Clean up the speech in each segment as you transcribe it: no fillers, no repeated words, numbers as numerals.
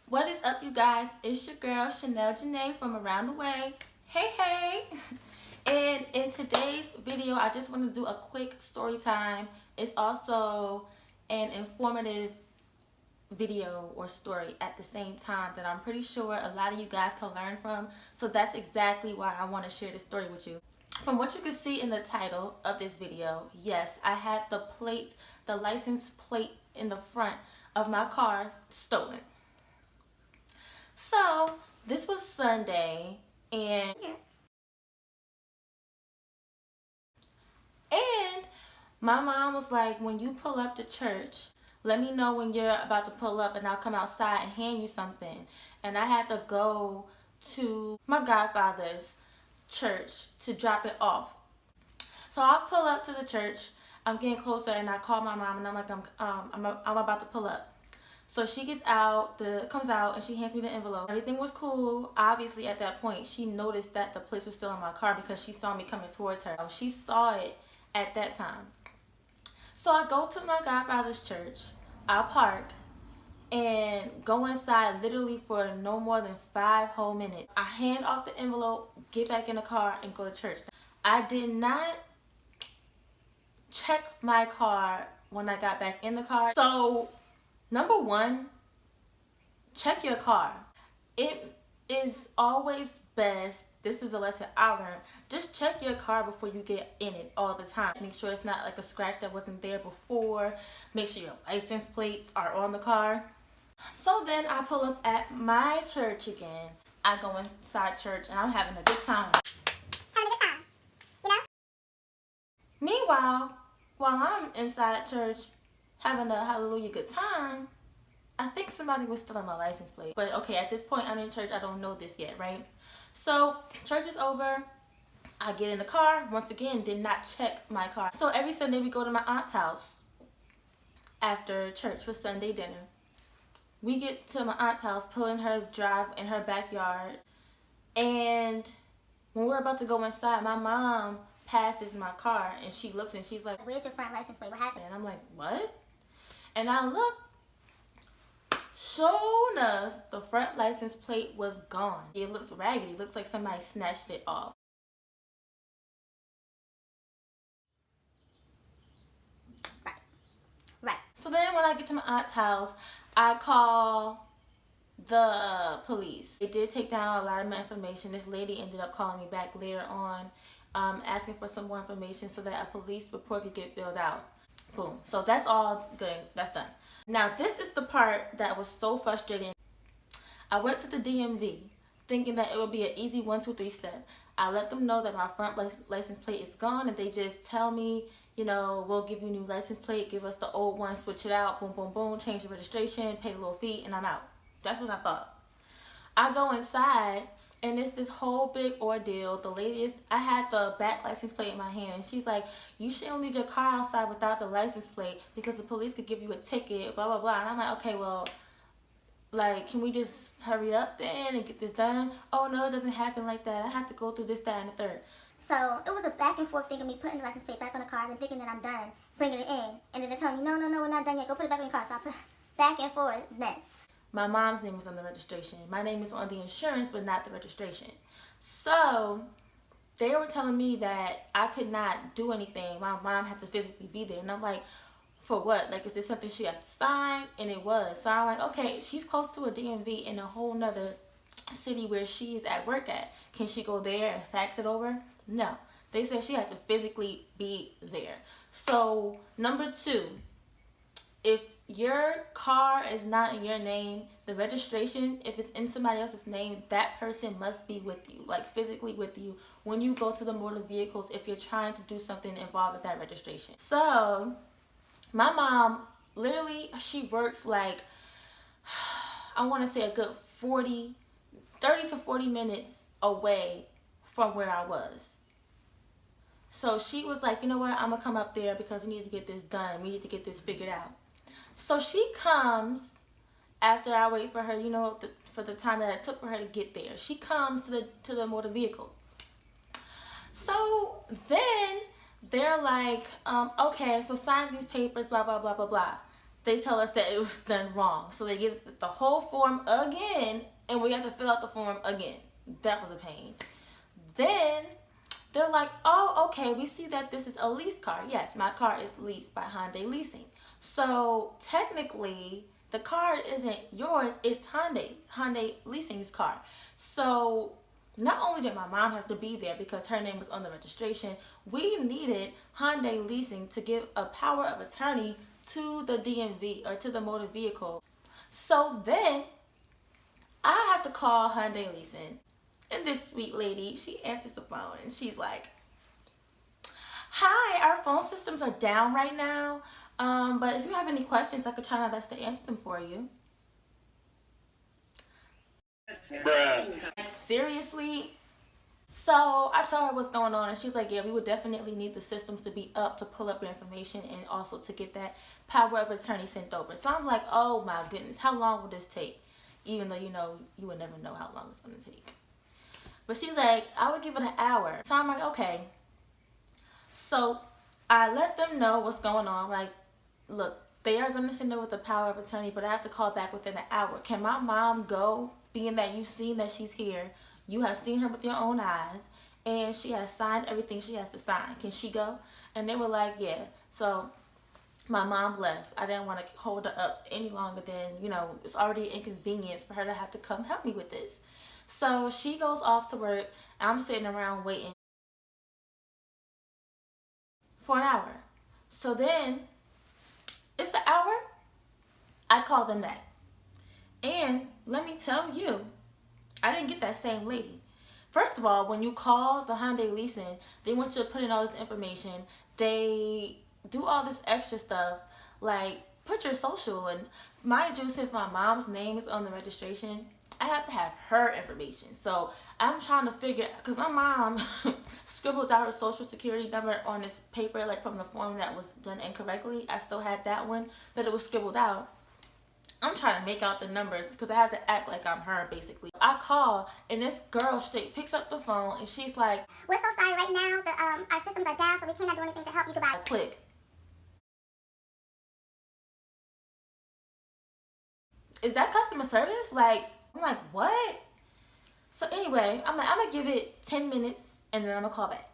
What is up, you guys? It's your girl Chanel Janae from Around the Way. Hey, hey! And in today's video, I just want to do a quick story time. It's also an informative video or story at the same time that I'm pretty sure a lot of you guys can learn from. So that's exactly why I want to share this story with you. From what you can see in the title of this video, yes, I had the license plate in the front of my car stolen. So this was Sunday, and my mom was like, when you pull up to church, let me know when you're about to pull up and I'll come outside and hand you something. And I had to go to my godfather's church to drop it off. So I pull up to the church. I'm getting closer and I call my mom and I'm like, I'm about to pull up. So she comes out and she hands me the envelope. Everything was cool. Obviously at that point, she noticed that the plates were still in my car because she saw me coming towards her. She saw it at that time. So I go to my godfather's church. I park and go inside literally for no more than 5 whole minutes. I hand off the envelope, get back in the car, and go to church. I did not check my car when I got back in the car. So, number one, check your car. It is always best, this is a lesson I learned, just check your car before you get in it all the time. Make sure it's not like a scratch that wasn't there before. Make sure your license plates are on the car. So then I pull up at my church again. I go inside church and I'm having a good time. Meanwhile, while I'm inside church having a hallelujah good time, I think somebody was still on my license plate. But okay, at this point I'm in church, I don't know this yet, right? So church is over. I get in the car. Once again, did not check my car. So every Sunday we go to my aunt's house after church for Sunday dinner. We get to my aunt's house, pull in her drive in her backyard. And when we're about to go inside, my mom passes my car and she looks and she's like, "Where's your front license plate? What happened?" And I'm like, what? And I look. Sure enough, the front license plate was gone. It looks raggedy. It looks like somebody snatched it off. Right. So then when I get to my aunt's house, I call the police. They did take down a lot of my information. This lady ended up calling me back later on, asking for some more information so that a police report could get filled out. Boom. So that's all good. That's done. Now, this is the part that was so frustrating. I went to the DMV thinking that it would be an easy 1, 2, 3 step. I let them know that my front license plate is gone, and they just tell me, you know, we'll give you a new license plate, give us the old one, switch it out, boom, boom, boom, change the registration, pay a little fee, and I'm out. That's what I thought. I go inside, and it's this whole big ordeal. The lady I had the back license plate in my hand, and she's like, you shouldn't leave your car outside without the license plate because the police could give you a ticket, blah, blah, blah. And I'm like, okay, well, like, can we just hurry up then and get this done? Oh, no, it doesn't happen like that. I have to go through this, that, and the third. So it was a back and forth thing of me putting the license plate back on the car and then thinking that I'm done, bringing it in. And then they're telling me, no, we're not done yet. Go put it back in your car. So I put back and forth mess. My mom's name is on the registration. My name is on the insurance, but not the registration. So they were telling me that I could not do anything. My mom had to physically be there. And I'm like, for what? Like, is this something she has to sign? And it was. So I'm like, okay, she's close to a DMV in a whole nother city where she is at work at. Can she go there and fax it over? No. They said she had to physically be there. So, number 2, if your car is not in your name, the registration, if it's in somebody else's name, that person must be with you, like physically with you when you go to the motor vehicles if you're trying to do something involved with that registration. So my mom, literally, she works like, I want to say a good 30 to 40 minutes away from where I was. So she was like, you know what, I'm going to come up there because we need to get this done. We need to get this figured out. So she comes after I wait for her, for the time that it took for her to get there. She comes to the motor vehicle. So then they're like, okay, so sign these papers, blah, blah, blah, blah, blah. They tell us that it was done wrong. So they give the whole form again, and we have to fill out the form again. That was a pain. Then they're like, oh, okay, we see that this is a leased car. Yes, my car is leased by Hyundai Leasing. So technically, the car isn't yours, it's Hyundai Leasing's car. So not only did my mom have to be there because her name was on the registration, we needed Hyundai Leasing to give a power of attorney to the DMV or to the motor vehicle. So then I have to call Hyundai Leasing. And this sweet lady, she answers the phone and she's like, hi, our phone systems are down right now. But if you have any questions, I could try my best to answer them for you. Bruh. Like, seriously? So I told her what's going on, and she's like, yeah, we would definitely need the systems to be up to pull up your information and also to get that power of attorney sent over. So I'm like, oh my goodness, how long will this take? Even though, you would never know how long it's going to take. But she's like, I would give it an hour. So I'm like, okay. So I let them know what's going on. Like, look, they are going to send over the power of attorney, but I have to call back within an hour. Can my mom go, being that you've seen that she's here? You have seen her with your own eyes, and she has signed everything she has to sign. Can she go? And they were like, yeah. So my mom left. I didn't want to hold her up any longer than, it's already an inconvenience for her to have to come help me with this. So she goes off to work. I'm sitting around waiting for an hour. So then it's an hour. I call them back. And let me tell you, I didn't get that same lady. First of all, when you call the Hyundai Leasing, they want you to put in all this information. They do all this extra stuff, like put your social. And mind you, since my mom's name is on the registration, I have to have her information. So I'm trying to figure, because my mom scribbled out her social security number on this paper, like from the form that was done incorrectly. I still had that one, but it was scribbled out. I'm trying to make out the numbers because I have to act like I'm her, basically. I call, and this girl straight picks up the phone, and she's like, we're so sorry right now. Our systems are down, so we cannot do anything to help you. Goodbye. I click. Is that customer service? Like, I'm like, what? So anyway, I'm like, I'm going to give it 10 minutes, and then I'm going to call back.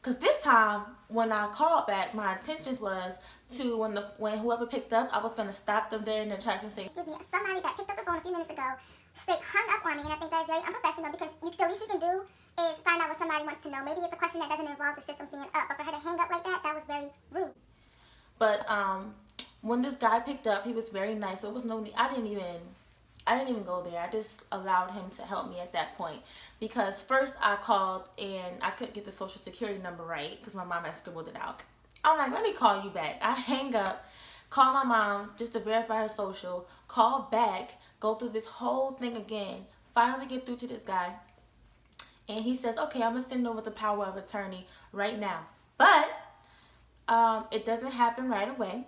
Because this time, when I called back, my intentions was to, when whoever picked up, I was going to stop them there in their tracks and say, excuse me, somebody that picked up the phone a few minutes ago straight hung up on me, and I think that is very unprofessional because the least you can do is find out what somebody wants to know. Maybe it's a question that doesn't involve the systems being up, but for her to hang up like that, that was very rude. But when this guy picked up, he was very nice. So it was no need. I didn't even go there. I just allowed him to help me at that point. Because first I called and I couldn't get the social security number right because my mom had scribbled it out. I'm like, let me call you back. I hang up, call my mom just to verify her social, call back, go through this whole thing again, finally get through to this guy. And he says, okay, I'm going to send over the power of attorney right now. But it doesn't happen right away.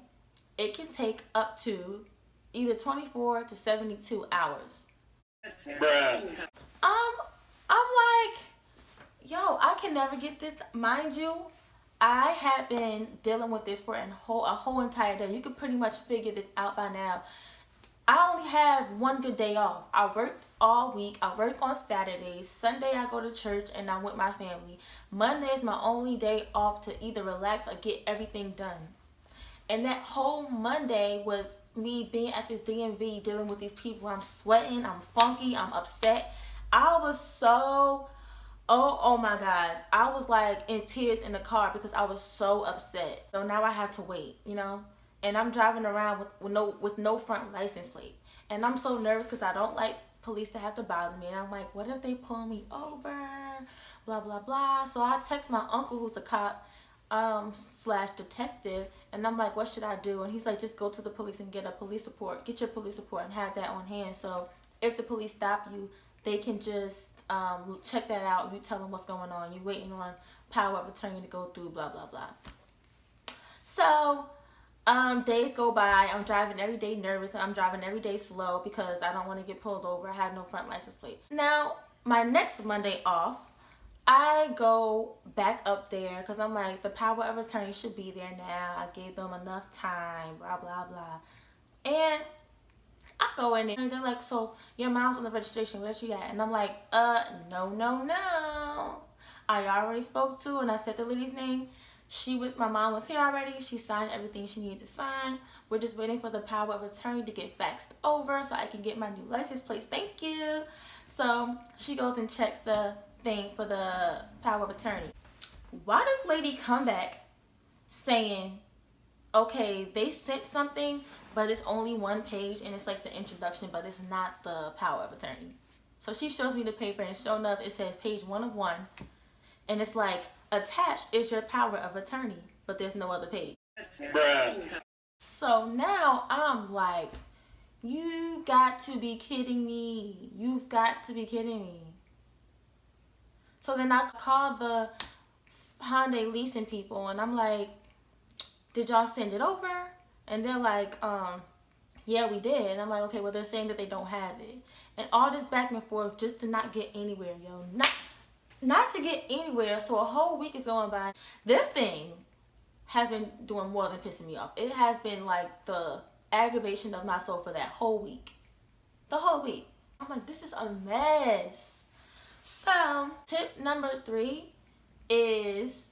It can take up to either 24 to 72 hours. Bruh. I'm like, yo, I can never get this. Mind you, I have been dealing with this for a whole entire day. You could pretty much figure this out by now. I only have one good day off. I worked all week. I work on Saturdays. Sunday I go to church and I'm with my family. Monday is my only day off to either relax or get everything done. And that whole Monday was me being at this DMV dealing with these people. I'm sweating. I'm funky. I'm upset. I was so, oh my gosh. I was like in tears in the car because I was so upset. So now I have to wait, And I'm driving around with no front license plate. And I'm so nervous because I don't like police to have to bother me. And I'm like, what if they pull me over? Blah, blah, blah. So I text my uncle who's a cop. slash detective, and I'm like, what should I do? And he's like, just go to the police and get a police report. Get your police report and have that on hand. So if the police stop you, they can just check that out. You tell them what's going on. You waiting on power of attorney to go through, blah, blah, blah. So days go by. I'm driving every day nervous. I'm driving every day slow because I don't want to get pulled over. I have no front license plate. Now, my next Monday off, I go back up there because I'm like, the power of attorney should be there now. I gave them enough time, blah, blah, blah. And I go in there and they're like, so your mom's on the registration, where's she at? And I'm like, no, no, no. I already spoke to, and I said the lady's name. My mom was here already. She signed everything she needed to sign. We're just waiting for the power of attorney to get faxed over so I can get my new license plate. Thank you. So she goes and checks the thing for the power of attorney. Why does lady come back saying, okay, they sent something, but it's only one page and it's like the introduction, but it's not the power of attorney. So she shows me the paper, and sure enough, it says page 1 of 1, and it's like, attached is your power of attorney, but there's no other page. Bruh. So now I'm like, you got to be kidding me. You've got to be kidding me. So then I called the Hyundai leasing people, and I'm like, did y'all send it over? And they're like, yeah, we did. And I'm like, okay, well, they're saying that they don't have it. And all this back and forth just to not get anywhere, yo. Not to get anywhere. So a whole week is going by. This thing has been doing more than pissing me off. It has been like the aggravation of my soul for that whole week. The whole week. I'm like, this is a mess. So tip number 3 is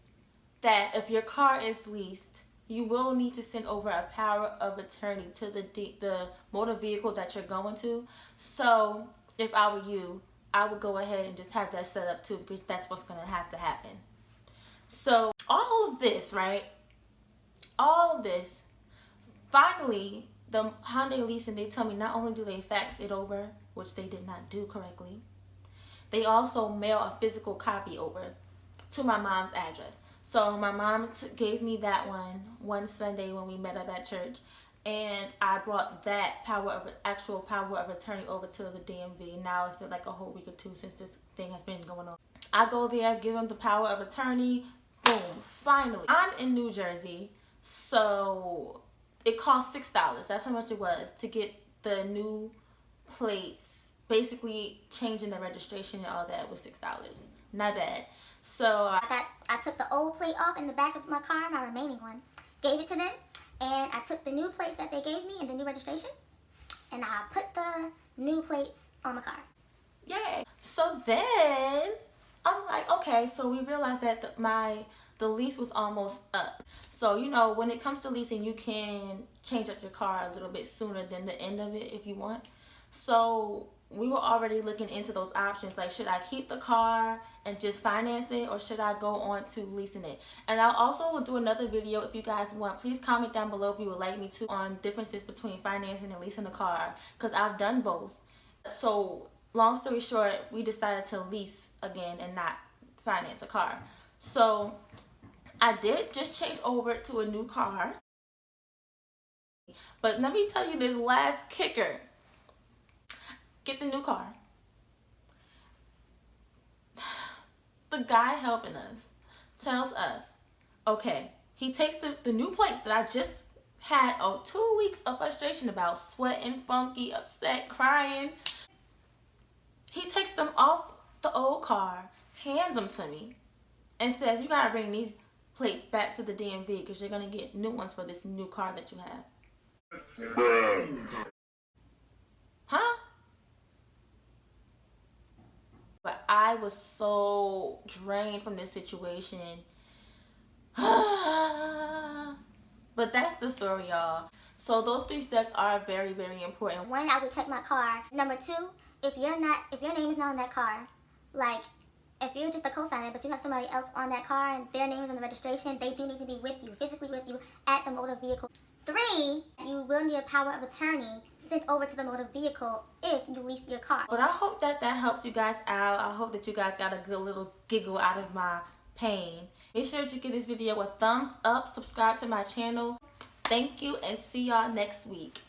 that if your car is leased, you will need to send over a power of attorney to the motor vehicle that you're going to. So if I were you, I would go ahead and just have that set up too, because that's what's going to have to happen. So all of this, right? All of this, finally, the Hyundai leasing, they tell me not only do they fax it over, which they did not do correctly, they also mail a physical copy over to my mom's address. So my mom gave me that one Sunday when we met up at church, and I brought that actual power of attorney over to the DMV. Now it's been like a whole week or 2 since this thing has been going on. I go there, give them the power of attorney, boom, finally. I'm in New Jersey, so it cost $6. That's how much it was to get the new plates, basically changing the registration and all that was $6. Not bad. So I took the old plate off in the back of my car, my remaining one, gave it to them, and I took the new plates that they gave me and the new registration, and I put the new plates on my car. Yay. So then I'm like, okay, so we realized that the lease was almost up. So, you know, when it comes to leasing, you can change up your car a little bit sooner than the end of it if you want. So we were already looking into those options. Like, should I keep the car and just finance it, or should I go on to leasing it? And I also will do another video if you guys want. Please comment down below if you would like me to on differences between financing and leasing a car, because I've done both. So long story short, we decided to lease again and not finance a car. So I did just change over to a new car. But let me tell you this last kicker. Get the new car. The guy helping us tells us, okay, he takes the new plates that I just had 2 weeks of frustration about, sweating, funky, upset, crying. He takes them off the old car, hands them to me, and says, you gotta bring these plates back to the DMV because you're gonna get new ones for this new car that you have. Huh? But I was so drained from this situation. But that's the story, y'all. So those 3 steps are very, very important. 1, I would check my car. Number 2, if your name is not on that car, like if you're just a co-signer but you have somebody else on that car and their name is on the registration, they do need to be with you, physically with you at the motor vehicle. 3, you will need a power of attorney sent over to the motor vehicle if you lease your car. But I hope that helps you guys out. I hope that you guys got a good little giggle out of my pain. Make sure that you give this video a thumbs up, subscribe to my channel. Thank you, and see y'all next week.